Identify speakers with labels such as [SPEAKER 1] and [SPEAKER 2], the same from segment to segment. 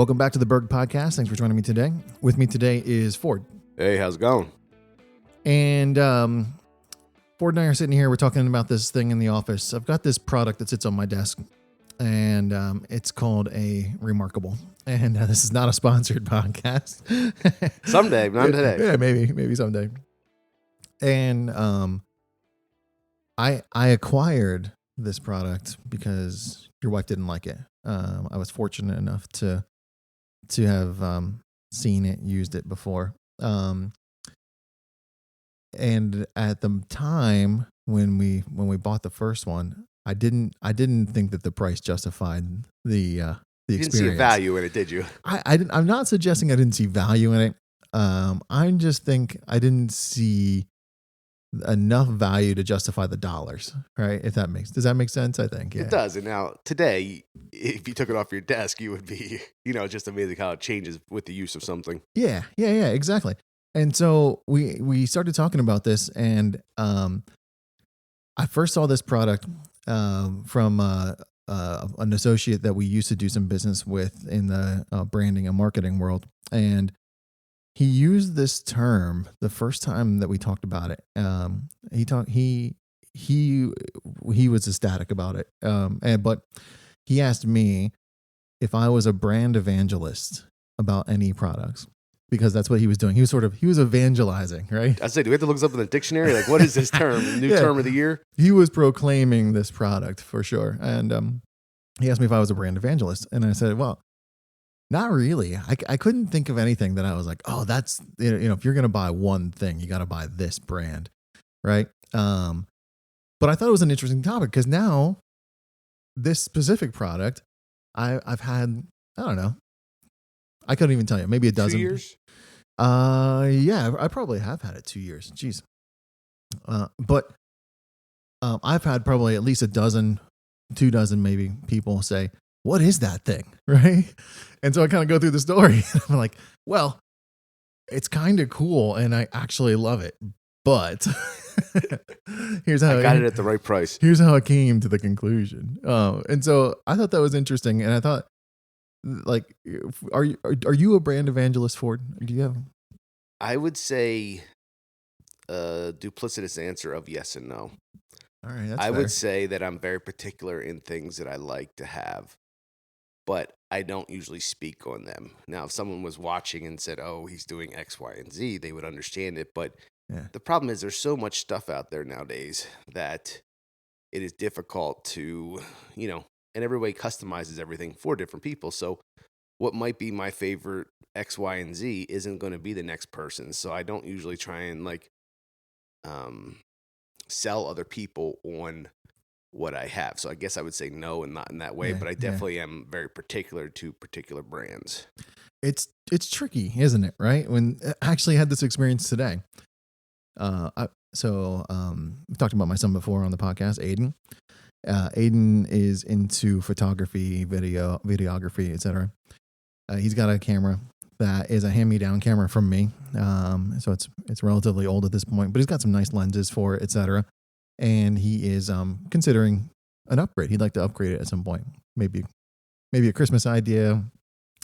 [SPEAKER 1] Welcome back to the Berg podcast. Thanks for joining me today. With me today is Ford.
[SPEAKER 2] Hey, how's it going?
[SPEAKER 1] And Ford and I are sitting here. We're talking about this thing in the office. I've got this product that sits on my desk, and it's called a Remarkable. And this is not a sponsored podcast.
[SPEAKER 2] Someday, not today.
[SPEAKER 1] Yeah, maybe someday. And I acquired this product because your wife didn't like it. I was fortunate enough to have seen it, used it before. And at the time when we bought the first one, I didn't think that the price justified the experience.
[SPEAKER 2] You didn't see a value in it, did you?
[SPEAKER 1] I'm not suggesting I didn't see value in it. I just think I didn't see enough value to justify the dollars, right? Does that make sense? I think, yeah.
[SPEAKER 2] It does. And now today, if you took it off your desk, you would be, just amazing how it changes with the use of something.
[SPEAKER 1] Yeah, exactly. And so we started talking about this, and I first saw this product from an associate that we used to do some business with in the branding and marketing world, and he used this term the first time that we talked about it. He was ecstatic about it, but he asked me if I was a brand evangelist about any products, because that's what he was doing. He was evangelizing, right?
[SPEAKER 2] I said, do we have to look this up in the dictionary? Like, what is this term? New term of the year?
[SPEAKER 1] He was proclaiming this product for sure. And he asked me if I was a brand evangelist. And I said, well, not really. I couldn't think of anything that I was like, oh, that's, if you're going to buy one thing, you got to buy this brand, right? But I thought it was an interesting topic because now this specific product, I've had, I don't know, I couldn't even tell you, maybe a dozen.
[SPEAKER 2] 2 years?
[SPEAKER 1] Yeah, I probably have had it 2 years. Jeez. But I've had probably at least 2 dozen maybe people say, what is that thing? Right. And so I kind of go through the story. I'm like, well, it's kind of cool and I actually love it. But here's how
[SPEAKER 2] I got it at the right price.
[SPEAKER 1] Here's how I came to the conclusion. And so I thought that was interesting. And I thought, like, are you a brand evangelist, Ford? Do you have?
[SPEAKER 2] I would say a duplicitous answer of yes and no.
[SPEAKER 1] All right, that's
[SPEAKER 2] I
[SPEAKER 1] fair.
[SPEAKER 2] would say that I'm very particular in things that I like to have, but I don't usually speak on them. Now, if someone was watching and said, oh, he's doing X, Y, and Z, they would understand it. But the problem is there's so much stuff out there nowadays that it is difficult to, and everybody customizes everything for different people. So what might be my favorite X, Y, and Z isn't going to be the next person. So I don't usually try and sell other people on what I have. So I guess I would say no and not in that way, but I definitely am very particular to particular brands.
[SPEAKER 1] It's tricky, isn't it? Right? When I actually had this experience today. We've talked about my son before on the podcast, Aiden. Aiden is into photography, videography, etc. He's got a camera that is a hand-me-down camera from me. So it's relatively old at this point, but he's got some nice lenses for it, etc. And he is considering an upgrade. He'd like to upgrade it at some point. Maybe a Christmas idea.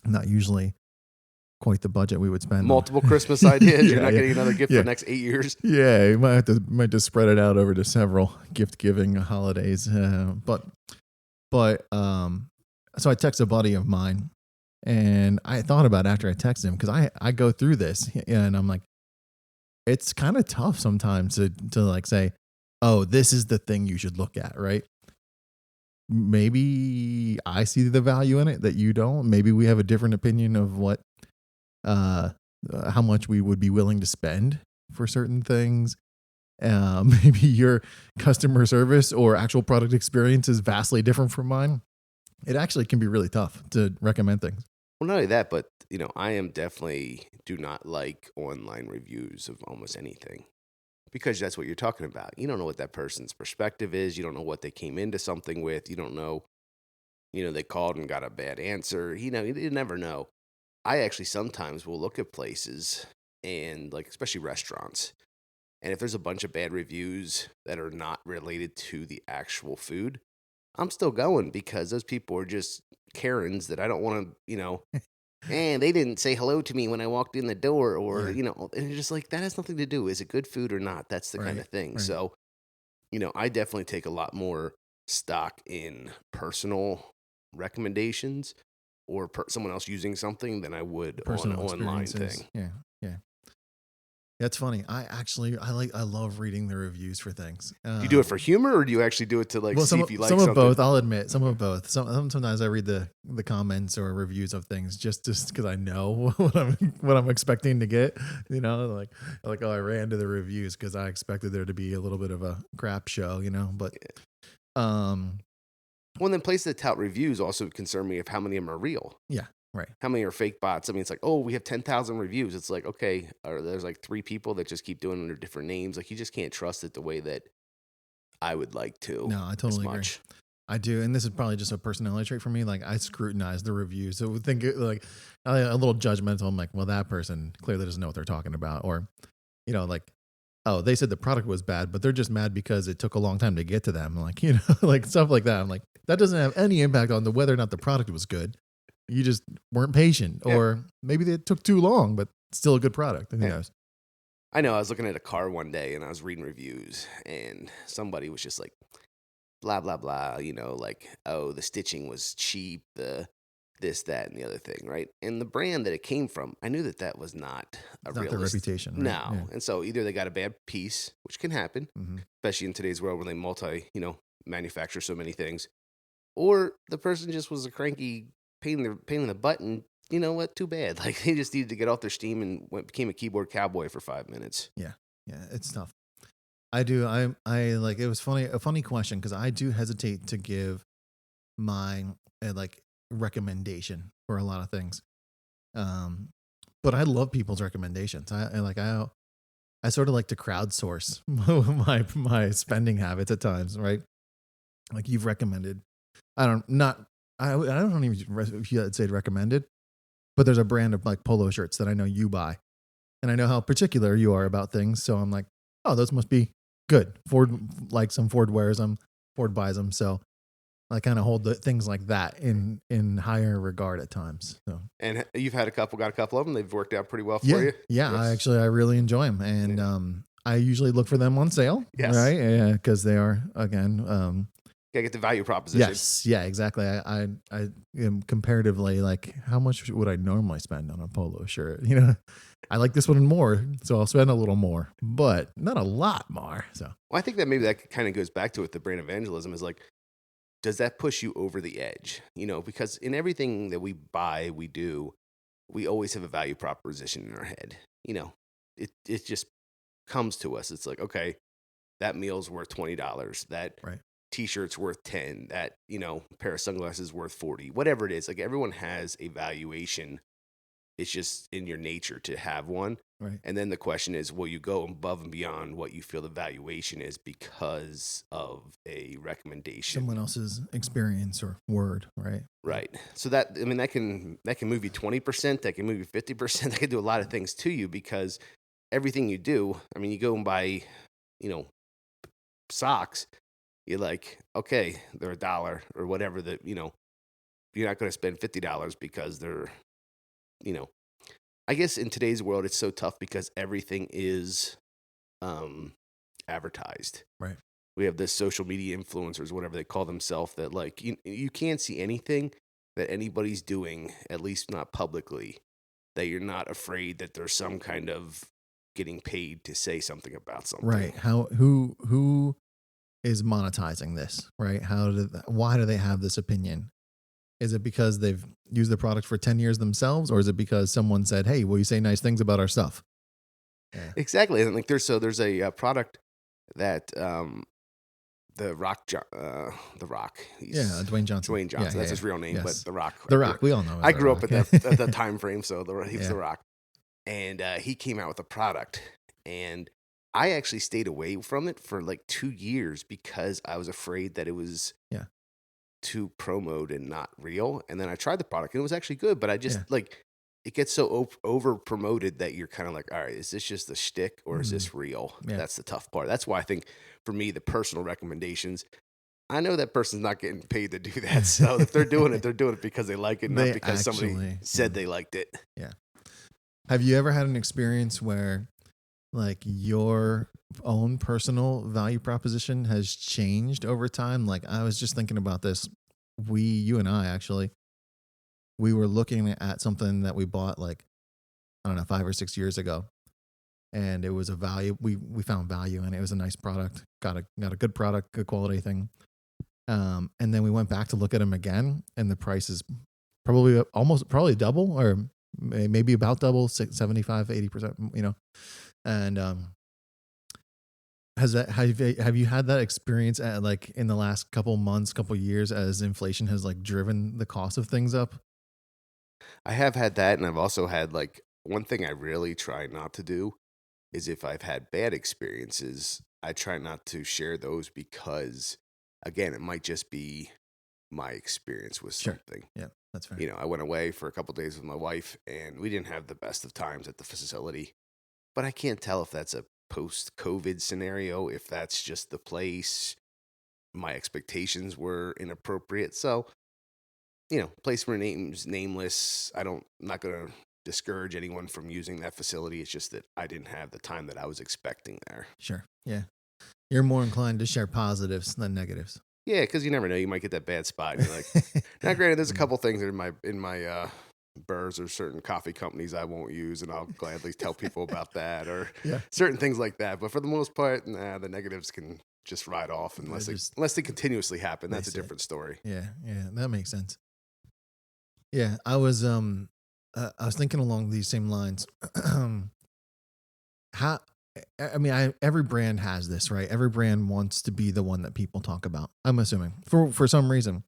[SPEAKER 1] Not usually quite the budget we would spend.
[SPEAKER 2] Multiple Christmas ideas. You're not getting another gift for the next 8 years.
[SPEAKER 1] Yeah, you might have to spread it out over to several gift-giving holidays. So I text a buddy of mine, and I thought about it after I texted him because I go through this, and I'm like, it's kind of tough sometimes to like say, oh, this is the thing you should look at, right? Maybe I see the value in it that you don't. Maybe we have a different opinion of what, how much we would be willing to spend for certain things. Maybe your customer service or actual product experience is vastly different from mine. It actually can be really tough to recommend things.
[SPEAKER 2] Well, not only that, but I am definitely do not like online reviews of almost anything. Because that's what you're talking about. You don't know what that person's perspective is. You don't know what they came into something with. You don't know, they called and got a bad answer. You never know. I actually sometimes will look at places and especially restaurants. And if there's a bunch of bad reviews that are not related to the actual food, I'm still going because those people are just Karens that I don't want to, and they didn't say hello to me when I walked in the door, or
[SPEAKER 1] Yeah.
[SPEAKER 2] and it's just like that has nothing to do. Is it good food or not? That's the kind
[SPEAKER 1] Right.
[SPEAKER 2] of thing.
[SPEAKER 1] Right.
[SPEAKER 2] So I definitely take a lot more stock in personal recommendations or someone else using something than I would on
[SPEAKER 1] Personal
[SPEAKER 2] online
[SPEAKER 1] experiences.
[SPEAKER 2] thing.
[SPEAKER 1] Yeah. Yeah. That's funny. I love reading the reviews for things.
[SPEAKER 2] Do you do it for humor, or do you actually do it to like
[SPEAKER 1] Well,
[SPEAKER 2] see if you like
[SPEAKER 1] some of
[SPEAKER 2] something?
[SPEAKER 1] both. I'll admit some
[SPEAKER 2] Okay.
[SPEAKER 1] of both. Sometimes I read the comments or reviews of things just because I know what I'm expecting to get. Like oh, I ran to the reviews because I expected there to be a little bit of a crap show. But um,
[SPEAKER 2] Well, and then places that tout reviews also concern me of how many of them are real.
[SPEAKER 1] yeah, right.
[SPEAKER 2] How many are fake bots? I mean, it's like, oh, we have 10,000 reviews. It's like, okay, or there's like 3 people that just keep doing it under different names. Like, you just can't trust it the way that I would like to
[SPEAKER 1] No, I
[SPEAKER 2] as
[SPEAKER 1] totally agree.
[SPEAKER 2] much.
[SPEAKER 1] I do, and this is probably just a personality trait for me. Like I scrutinize the reviews, so think like a little judgmental. I'm like, well, that person clearly doesn't know what they're talking about, or like, oh, they said the product was bad, but they're just mad because it took a long time to get to them. Like like stuff like that. I'm like, that doesn't have any impact on the whether or not the product was good. You just weren't patient,
[SPEAKER 2] Yeah.
[SPEAKER 1] or maybe it took too long, but still a good product. Who
[SPEAKER 2] Yeah.
[SPEAKER 1] knows?
[SPEAKER 2] I know. I was looking at a car one day and I was reading reviews, and somebody was just like, blah, blah, blah, like, oh, the stitching was cheap, the this, that, and the other thing, right? And the brand that it came from, I knew that that was not a
[SPEAKER 1] It's not their
[SPEAKER 2] realist.
[SPEAKER 1] reputation, right?
[SPEAKER 2] No. And so either they got a bad piece, which can happen,
[SPEAKER 1] Hmm.
[SPEAKER 2] especially in today's world where they manufacture so many things, or the person just was a cranky pain in the butt, and you know what? Too bad. Like, they just needed to get off their steam and became a keyboard cowboy for 5 minutes.
[SPEAKER 1] Yeah, it's tough. I do. I like. It was funny. A funny question because I do hesitate to give my like recommendation for a lot of things. Um, but I love people's recommendations. I sort of like to crowdsource my spending habits at times, right? Like you've recommended. I don't even if you say recommended, but there's a brand of like polo shirts that I know you buy, and I know how particular you are about things. So I'm like, oh, those must be good. Ford likes them. Ford wears them. Ford buys them. So I kind of hold things like that in higher regard at times. So
[SPEAKER 2] And you've got a couple of them. They've worked out pretty well for
[SPEAKER 1] yeah,
[SPEAKER 2] you.
[SPEAKER 1] yeah.
[SPEAKER 2] Yes.
[SPEAKER 1] I really enjoy them, and
[SPEAKER 2] Yeah.
[SPEAKER 1] I usually look for them on sale,
[SPEAKER 2] Yes.
[SPEAKER 1] right? Yeah, because they are again.
[SPEAKER 2] Gotta get the value proposition.
[SPEAKER 1] Yes, yeah, exactly. I am comparatively like, how much would I normally spend on a polo shirt? I like this one more, so I'll spend a little more, but not a lot more. So
[SPEAKER 2] Well, I think that maybe that kind of goes back to it. The brand evangelism is like, does that push you over the edge? Because in everything that we buy, we do, we always have a value proposition in our head. It just comes to us. It's like, okay, that meal's worth $20. That
[SPEAKER 1] right,
[SPEAKER 2] t-shirt's worth 10. That pair of sunglasses worth 40. Whatever it is, like everyone has a valuation. It's just in your nature to have one.
[SPEAKER 1] right.
[SPEAKER 2] And then the question is, will you go above and beyond what you feel the valuation is because of a recommendation?
[SPEAKER 1] Someone else's experience or word, right?
[SPEAKER 2] Right. So that can move you 20%, that can move you 50%, that can do a lot of things to you, because everything you do, you go and buy, socks, you're like, okay, they're $1 or whatever, that you're not going to spend $50 because they're, you know, I guess in today's world, it's so tough because everything is advertised.
[SPEAKER 1] Right.
[SPEAKER 2] We have this social media influencers, whatever they call themselves, that like you can't see anything that anybody's doing, at least not publicly, that you're not afraid that there's some kind of getting paid to say something about something.
[SPEAKER 1] Right. Who is monetizing this, right? Why do they have this opinion? Is it because they've used the product for 10 years themselves, or is it because someone said, hey, will you say nice things about our stuff?
[SPEAKER 2] Yeah. Exactly. And like there's a product that the Rock,
[SPEAKER 1] Dwayne Johnson.
[SPEAKER 2] Dwayne Johnson. That's his real name,
[SPEAKER 1] yes.
[SPEAKER 2] but The Rock.
[SPEAKER 1] The Rock. We all know.
[SPEAKER 2] I grew up at that time frame, so he was The Rock, and he came out with a product, and I actually stayed away from it for like 2 years because I was afraid that it was too promoted and not real. And then I tried the product, and it was actually good, but I just like it gets so over promoted that you're kind of like, all right, is this just a shtick or is this real?
[SPEAKER 1] Yeah.
[SPEAKER 2] That's the tough part. That's why I think for me, the personal recommendations, I know that person's not getting paid to do that. So if they're doing it because they like it, not
[SPEAKER 1] They
[SPEAKER 2] because somebody
[SPEAKER 1] actually,
[SPEAKER 2] said they liked it.
[SPEAKER 1] yeah. Have you ever had an experience where like your own personal value proposition has changed over time? Like I was just thinking about this. You and I actually, we were looking at something that we bought like, I don't know, 5 or 6 years ago. And it was a value. We found value in it. It was a nice product. Got a good product, good quality thing. And then we went back to look at them again, and the price is probably double, or maybe about double, 75, 80%, you know. And have you had that experience at like in the last couple months, couple years, as inflation has like driven the cost of things up?
[SPEAKER 2] I have had that, and I've also had like one thing I really try not to do is if I've had bad experiences, I try not to share those because, again, it might just be my experience with
[SPEAKER 1] Sure.
[SPEAKER 2] something.
[SPEAKER 1] Yeah, that's fair.
[SPEAKER 2] I went away for a couple days with my wife, and we didn't have the best of times at the facility. But I can't tell if that's a post-COVID scenario, if that's just the place. My expectations were inappropriate. So, place where names nameless. I'm not gonna discourage anyone from using that facility. It's just that I didn't have the time that I was expecting there.
[SPEAKER 1] Sure. Yeah. You're more inclined to share positives than negatives.
[SPEAKER 2] Yeah, because you never know. You might get that bad spot. And you're like, now, granted, there's a couple things that in my Burrs or certain coffee companies I won't use, and I'll gladly tell people about that or
[SPEAKER 1] Yeah.
[SPEAKER 2] certain things like that. But for the most part, the negatives can just ride off unless they continuously happen. That's a different story.
[SPEAKER 1] Yeah. Yeah. That makes sense. Yeah. I was thinking along these same lines. How, every brand has this, right? Every brand wants to be the one that people talk about. I'm assuming for some reason.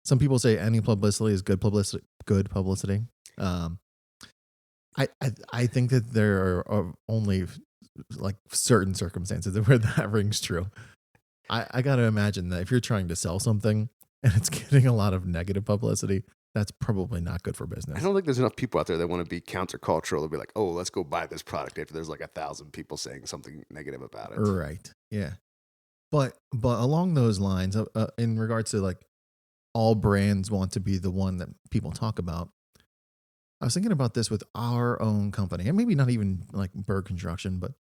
[SPEAKER 1] Some people say any publicity is good publicity. Good publicity. I think that there are only like certain circumstances where that rings true. I got to imagine that if you're trying to sell something and it's getting a lot of negative publicity, that's probably not good for business.
[SPEAKER 2] I don't think there's enough people out there that want to be countercultural to be like, oh, let's go buy this product after there's like 1,000 people saying something negative about it.
[SPEAKER 1] Right. Yeah. But along those lines, in regards to like all brands want to be the one that people talk about, I was thinking about this with our own company, and maybe not even like Berg Construction, but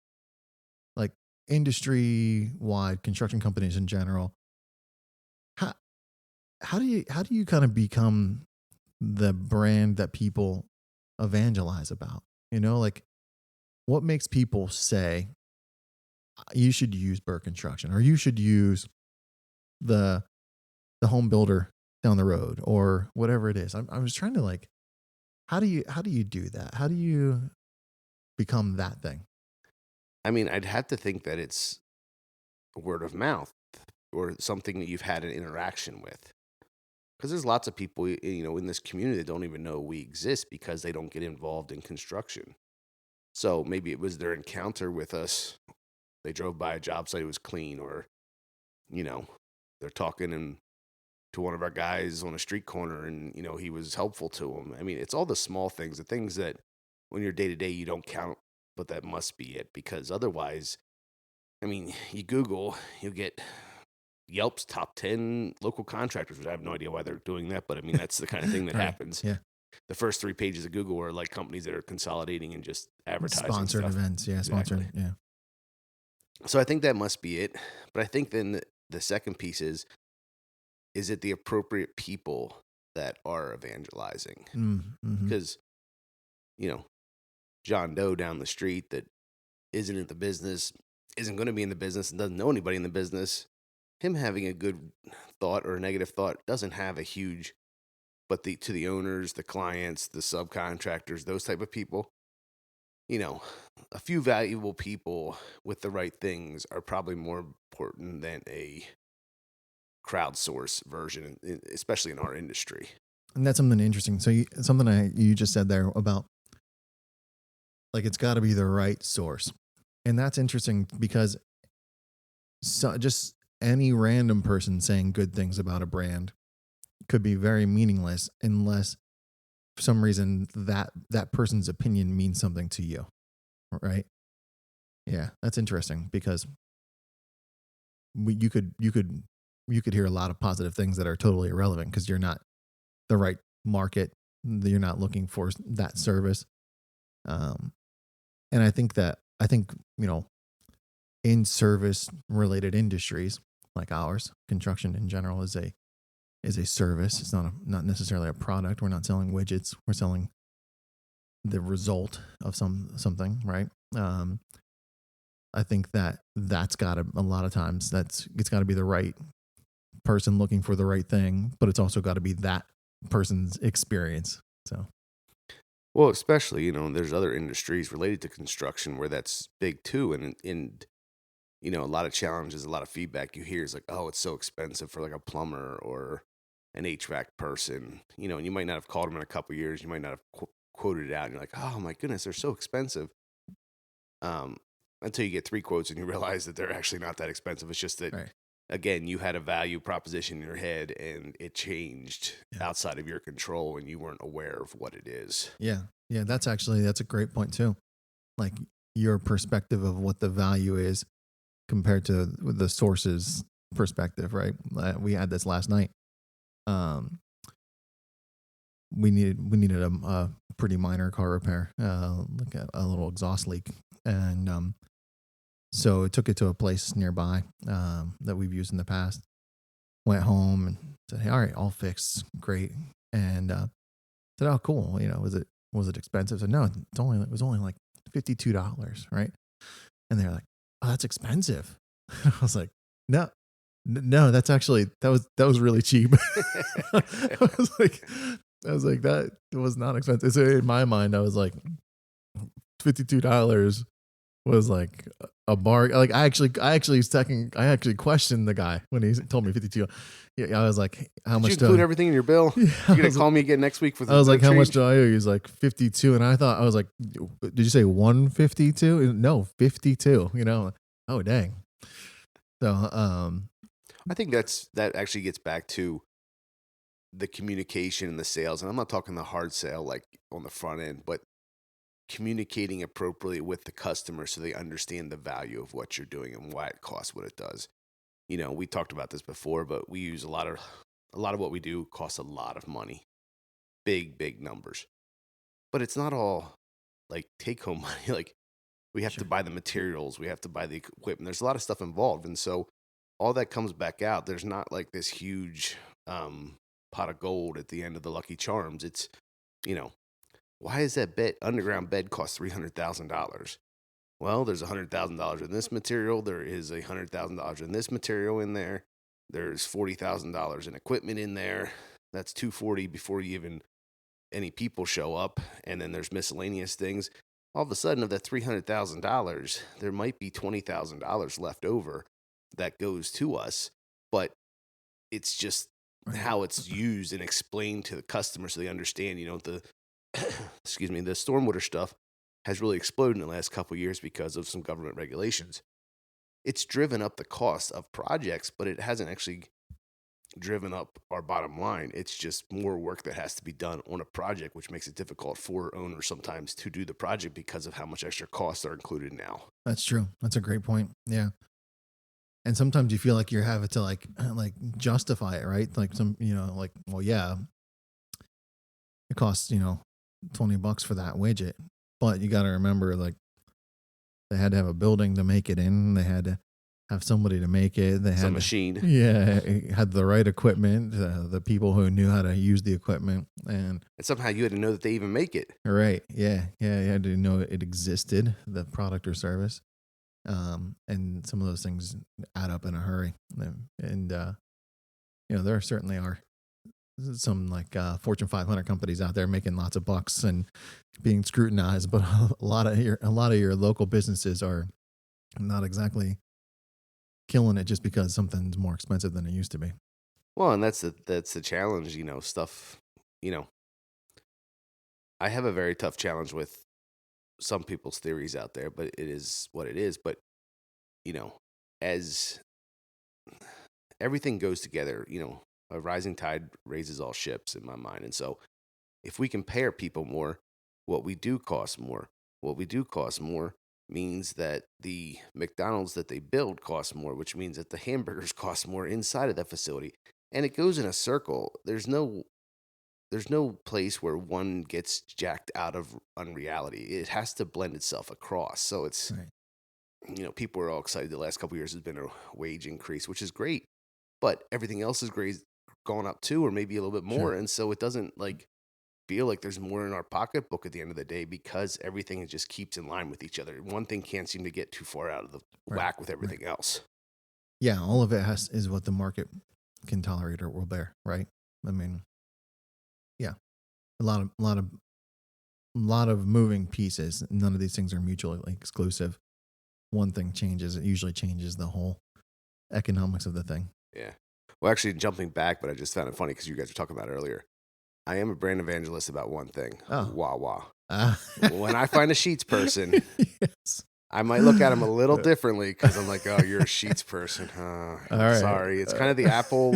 [SPEAKER 1] like industry wide construction companies in general. How do you kind of become the brand that people evangelize about? Like what makes people say you should use Berg Construction, or you should use the home builder down the road, or whatever it is. I was trying to like, how do you do that? How do you become that thing?
[SPEAKER 2] I mean, I'd have to think that it's word of mouth or something that you've had an interaction with. Because there's lots of people, in this community that don't even know we exist because they don't get involved in construction. So maybe it was their encounter with us. They drove by a job site, it was clean, or, they're talking to one of our guys on a street corner and, he was helpful to them. I mean, it's all the small things, the things that when you're day to day, you don't count, but that must be it. Because otherwise, I mean, you Google, you'll get Yelp's top 10 local contractors, which I have no idea why they're doing that, but I mean, that's the kind of thing that
[SPEAKER 1] Right.
[SPEAKER 2] happens.
[SPEAKER 1] Yeah.
[SPEAKER 2] The first 3 pages of Google are like companies that are consolidating and just advertising
[SPEAKER 1] Sponsored
[SPEAKER 2] stuff.
[SPEAKER 1] events. Yeah.
[SPEAKER 2] Exactly.
[SPEAKER 1] Sponsored. Yeah.
[SPEAKER 2] So I think that must be it. But I think then the second piece is it the appropriate people that are evangelizing?
[SPEAKER 1] Mm-hmm.
[SPEAKER 2] Because, John Doe down the street that isn't in the business, isn't going to be in the business, and doesn't know anybody in the business, him having a good thought or a negative thought doesn't have a huge, but to the owners, the clients, the subcontractors, those type of people, a few valuable people with the right things are probably more important than a crowdsource version, especially in our industry.
[SPEAKER 1] And that's something interesting. So you just said there about like, it's got to be the right source. And that's interesting because just any random person saying good things about a brand could be very meaningless unless for some reason that person's opinion means something to you. Right. Yeah. That's interesting because you could you could hear a lot of positive things that are totally irrelevant because you're not the right market. You're not looking for that service. Um, and I think, in service related industries like ours, construction in general is a service. It's not necessarily a product. We're not selling widgets. We're selling the result of something, right? Um, I think that's got to a lot of times it's got to be the right person looking for the right thing, but it's also got to be that person's experience. So
[SPEAKER 2] Well, especially, there's other industries related to construction where that's big too. And a lot of challenges, a lot of feedback you hear is like, oh, it's so expensive for like a plumber or an HVAC person, and you might not have called them in a couple years. You might not have quoted it out. And you're like, oh my goodness, they're so expensive. Um, until you get 3 quotes and you realize that they're actually not that expensive. It's just that,
[SPEAKER 1] right,
[SPEAKER 2] again, you had a value proposition in your head and it changed
[SPEAKER 1] yeah,
[SPEAKER 2] outside of your control and you weren't aware of what it is.
[SPEAKER 1] yeah, yeah. That's a great point too. Like your perspective of what the value is compared to the source's perspective, right? We had this last night. Um, we needed a pretty minor car repair, like a little exhaust leak, and so it took it to a place nearby that we've used in the past. Went home and said, "Hey, all right, all fixed, great." And said, "Oh, cool. Was it expensive?" I said, "No, it was only like $52, right?" And they're like, "Oh, that's expensive." I was like, "No, no, that was really cheap." I was like, that was not expensive. So in my mind, I was like, $52 was like a bar. Like I actually questioned the guy when he told me 52. Yeah, I was like, how
[SPEAKER 2] Did
[SPEAKER 1] much
[SPEAKER 2] you
[SPEAKER 1] do
[SPEAKER 2] include everything in your bill?
[SPEAKER 1] yeah,
[SPEAKER 2] You're going to call me again next week for the
[SPEAKER 1] I was like, how much
[SPEAKER 2] change?
[SPEAKER 1] do I owe you? He's like 52. And I was like, did you say 152? No, 52, Oh, dang. So,
[SPEAKER 2] I think that actually gets back to the communication and the sales. And I'm not talking the hard sale like on the front end, but communicating appropriately with the customer so they understand the value of what you're doing and why it costs what it does. We talked about this before, but we use a lot of what we do costs a lot of money. Big numbers. But it's not all like take home money. Like we have to
[SPEAKER 1] sure.
[SPEAKER 2] buy the materials, we have to buy the equipment. There's a lot of stuff involved. And so all that comes back out. There's not like this huge pot of gold at the end of the Lucky Charms. It's, you know, why is that underground bed cost $300,000? Well, there's $100,000 in this material. There is $100,000 in this material in there. There's $40,000 in equipment in there. That's $240 before you even any people show up. And then there's miscellaneous things. All of a sudden, of that $300,000, there might be $20,000 left over that goes to us. But it's just
[SPEAKER 1] Right.
[SPEAKER 2] how it's used and explained to the customer so they understand, the excuse me, the stormwater stuff has really exploded in the last couple of years because of some government regulations. It's driven up the cost of projects, but it hasn't actually driven up our bottom line. It's just more work that has to be done on a project, which makes it difficult for owners sometimes to do the project because of how much extra costs are included now.
[SPEAKER 1] That's true. That's a great point. Yeah. And sometimes you feel like you're having to like justify it, right? Like like, well, yeah, it costs, $20 for that widget, but you got to remember, like, they had to have a building to make it in. They had to have somebody to make it. They had
[SPEAKER 2] Some
[SPEAKER 1] to,
[SPEAKER 2] machine.
[SPEAKER 1] yeah, it had the right equipment, the people who knew how to use the equipment, and
[SPEAKER 2] And somehow you had to know that they even make it.
[SPEAKER 1] right, yeah, yeah, you had to know it existed, the product or service, and some of those things add up in a hurry, and there certainly are some like Fortune 500 companies out there making lots of bucks and being scrutinized, but a lot of your local businesses are not exactly killing it just because something's more expensive than it used to be.
[SPEAKER 2] Well, and that's the challenge, stuff, I have a very tough challenge with some people's theories out there, but it is what it is. But, you know, as everything goes together, a rising tide raises all ships in my mind. And so if we can pay our people more, what we do costs more. What we do costs more, means that the McDonald's that they build costs more, which means that the hamburgers cost more inside of that facility. And it goes in a circle. There's no place where one gets jacked out of unreality. It has to blend itself across. So it's,
[SPEAKER 1] Right.
[SPEAKER 2] People are all excited. The last couple of years has been a wage increase, which is great, but everything else is great, gone up too, or maybe a little bit more.
[SPEAKER 1] Sure.
[SPEAKER 2] And so it doesn't feel like there's more in our pocketbook at the end of the day because everything just keeps in line with each other. One thing can't seem to get too far out of the whack with everything else.
[SPEAKER 1] Yeah, all of it is what the market can tolerate or will bear, right? I mean, yeah, a lot of moving pieces. None of these things are mutually exclusive. One thing changes, it usually changes the whole economics of the thing.
[SPEAKER 2] Yeah. Well, actually, jumping back, but I just found it funny because you guys were talking about it earlier. I am a brand evangelist about one thing.
[SPEAKER 1] Oh.
[SPEAKER 2] Wawa. When I find a sheets person,
[SPEAKER 1] yes.
[SPEAKER 2] I might look at them a little differently because I'm like, oh, you're a sheets person.
[SPEAKER 1] All right.
[SPEAKER 2] Sorry. It's kind of the Apple,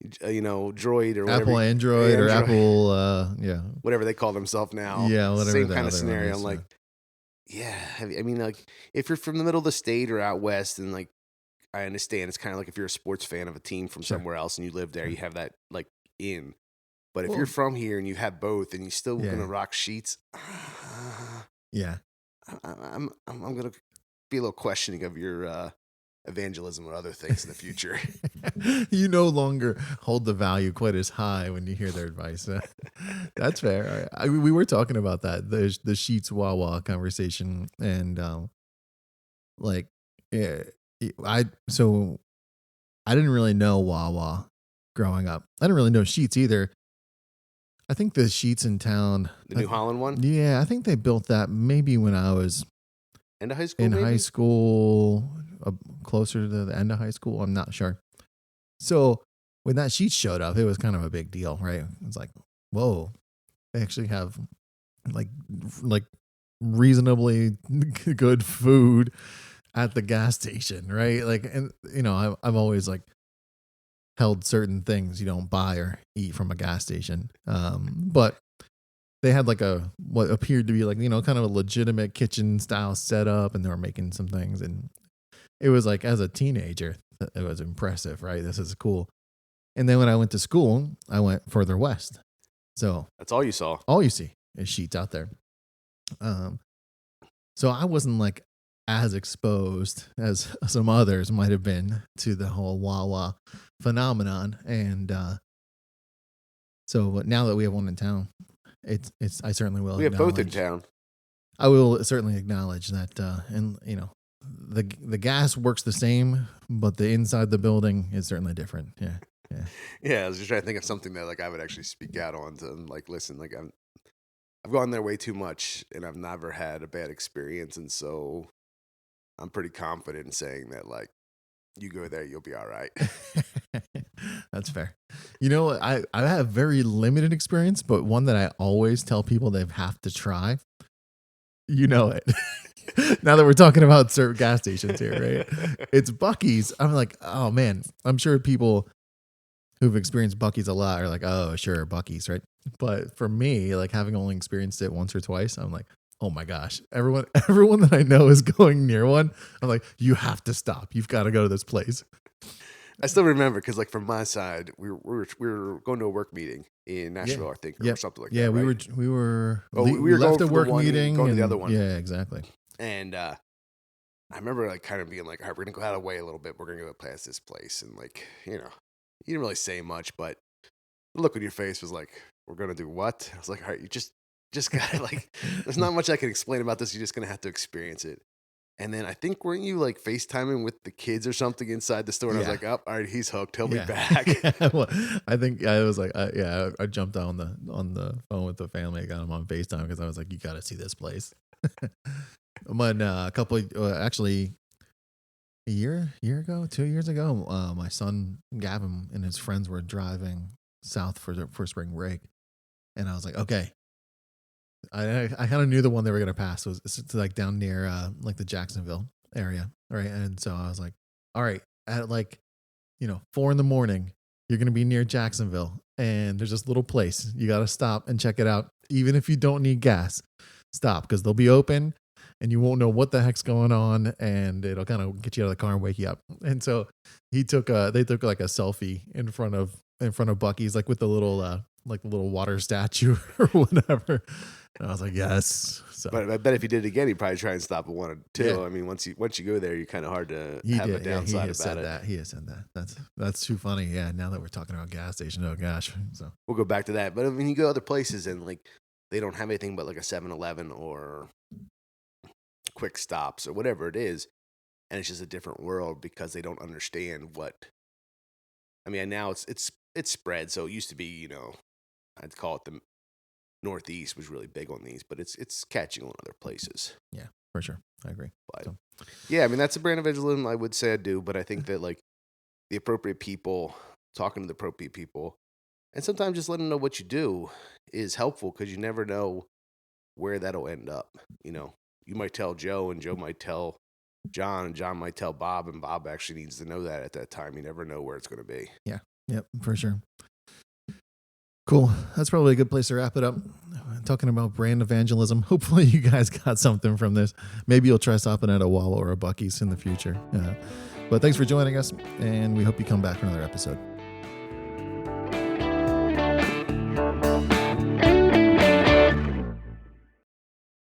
[SPEAKER 2] Droid or whatever.
[SPEAKER 1] Apple Android or Apple,
[SPEAKER 2] whatever they call themselves now.
[SPEAKER 1] Yeah, whatever.
[SPEAKER 2] Same kind of scenario. I'm like, yeah. If you're from the middle of the state or out west, and I understand it's kind of like if you're a sports fan of a team from somewhere else and you live there, you have that in. But if you're from here and you have both and you still gonna rock sheets,
[SPEAKER 1] yeah,
[SPEAKER 2] I'm gonna be a little questioning of your evangelism or other things in the future.
[SPEAKER 1] You no longer hold the value quite as high when you hear their advice. That's fair. We were talking about that, the sheets Wawa conversation, and I didn't really know Wawa growing up. I didn't really know Sheets either. I think the Sheets in town,
[SPEAKER 2] the New Holland one.
[SPEAKER 1] Yeah, I think they built that maybe when I was
[SPEAKER 2] end of high school.
[SPEAKER 1] High school, closer to the end of high school. I'm not sure. So when that Sheets showed up, it was kind of a big deal, right? It was like, whoa, they actually have like reasonably good food at the gas station, right? I've always held certain things you don't buy or eat from a gas station. But they had what appeared to be kind of a legitimate kitchen style setup, and they were making some things. And it was as a teenager, it was impressive, right? This is cool. And then when I went to school, I went further west. So
[SPEAKER 2] that's all you saw.
[SPEAKER 1] All you see is Sheets out there. So I wasn't as exposed as some others might have been to the whole Wawa phenomenon. And but now that we have one in town, I certainly will.
[SPEAKER 2] We have both in town.
[SPEAKER 1] I will certainly acknowledge that, and the gas works the same, but the inside the building is certainly different. Yeah.
[SPEAKER 2] I was just trying to think of something that I would actually speak out on to listen. I've gone there way too much, and I've never had a bad experience, and so I'm pretty confident in saying that you go there, you'll be all right.
[SPEAKER 1] That's fair. I have very limited experience, but one that I always tell people they have to try. It. Now that we're talking about certain gas stations here, right? It's Buc-ee's. I'm like, oh man, I'm sure people who've experienced Buc-ee's a lot are like, oh sure, Buc-ee's, right? But for me, having only experienced it once or twice, I'm like, oh my gosh, everyone that I know is going near one. I'm like, you have to stop. You've got to go to this place.
[SPEAKER 2] I still remember because from my side, we were going to a work meeting in Nashville, I think, or something like that.
[SPEAKER 1] Yeah,
[SPEAKER 2] right?
[SPEAKER 1] we were
[SPEAKER 2] we
[SPEAKER 1] left
[SPEAKER 2] going
[SPEAKER 1] a work meeting,
[SPEAKER 2] going to the other one.
[SPEAKER 1] Yeah, exactly.
[SPEAKER 2] And I remember kind of being all right, we're gonna go out of the way a little bit. We're gonna go past this place, and you didn't really say much, but the look on your face was we're gonna do what? I was like, all right, you just gotta there's not much I can explain about this. You're just gonna have to experience it. And then I think, weren't you FaceTiming with the kids or something inside the store? And I was like, oh, all right, he's hooked. He'll be back.
[SPEAKER 1] Well, I think I was I jumped on the phone with the family. I got him on FaceTime because I was like, you got to see this place. When actually a year ago, 2 years ago, my son Gavin and his friends were driving south for spring break, and I was like, okay. I kind of knew the one they were going to pass was down near the Jacksonville area, right? And so I was like, all right, at 4 a.m, you're going to be near Jacksonville, and there's this little place. You got to stop and check it out, even if you don't need gas. Stop, because they'll be open, and you won't know what the heck's going on, and it'll kind of get you out of the car and wake you up. And so they took like a selfie in front of Bucky's, like with the little like the little water statue or whatever. And I was like, yes. So
[SPEAKER 2] But I bet if he did it again, he'd probably try and stop at one or two.
[SPEAKER 1] Yeah.
[SPEAKER 2] I mean, once you go there, you're kind of hard to
[SPEAKER 1] he
[SPEAKER 2] have
[SPEAKER 1] did.
[SPEAKER 2] a
[SPEAKER 1] He
[SPEAKER 2] downside
[SPEAKER 1] has
[SPEAKER 2] about
[SPEAKER 1] said
[SPEAKER 2] it.
[SPEAKER 1] that. He has said that. That's too funny. Yeah. Now that we're talking about gas station, oh gosh. So
[SPEAKER 2] We'll go back to that. But I mean, you go other places and like they don't have anything but like a 7-Eleven or Quick Stops or whatever it is, and it's just a different world because they don't understand what. I mean, now it's spread. So it used to be, you know, I'd call it the Northeast was really big on these, but it's catching on other places.
[SPEAKER 1] yeah, for sure. I agree.
[SPEAKER 2] But
[SPEAKER 1] So,
[SPEAKER 2] yeah, I mean that's a brand evangelism I would say I do, but I think that like the appropriate people, talking to the appropriate people, and sometimes just letting them know what you do is helpful because you never know where that'll end up. You know, you might tell Joe, and Joe might tell John, and John might tell Bob, and Bob actually needs to know that at that time. You never know where it's going to be.
[SPEAKER 1] yep, for sure. Cool. That's probably a good place to wrap it up. Talking about brand evangelism. Hopefully you guys got something from this. Maybe you'll try stopping at a Wawa or a Bucky's in the future. But thanks for joining us, and we hope you come back for another episode.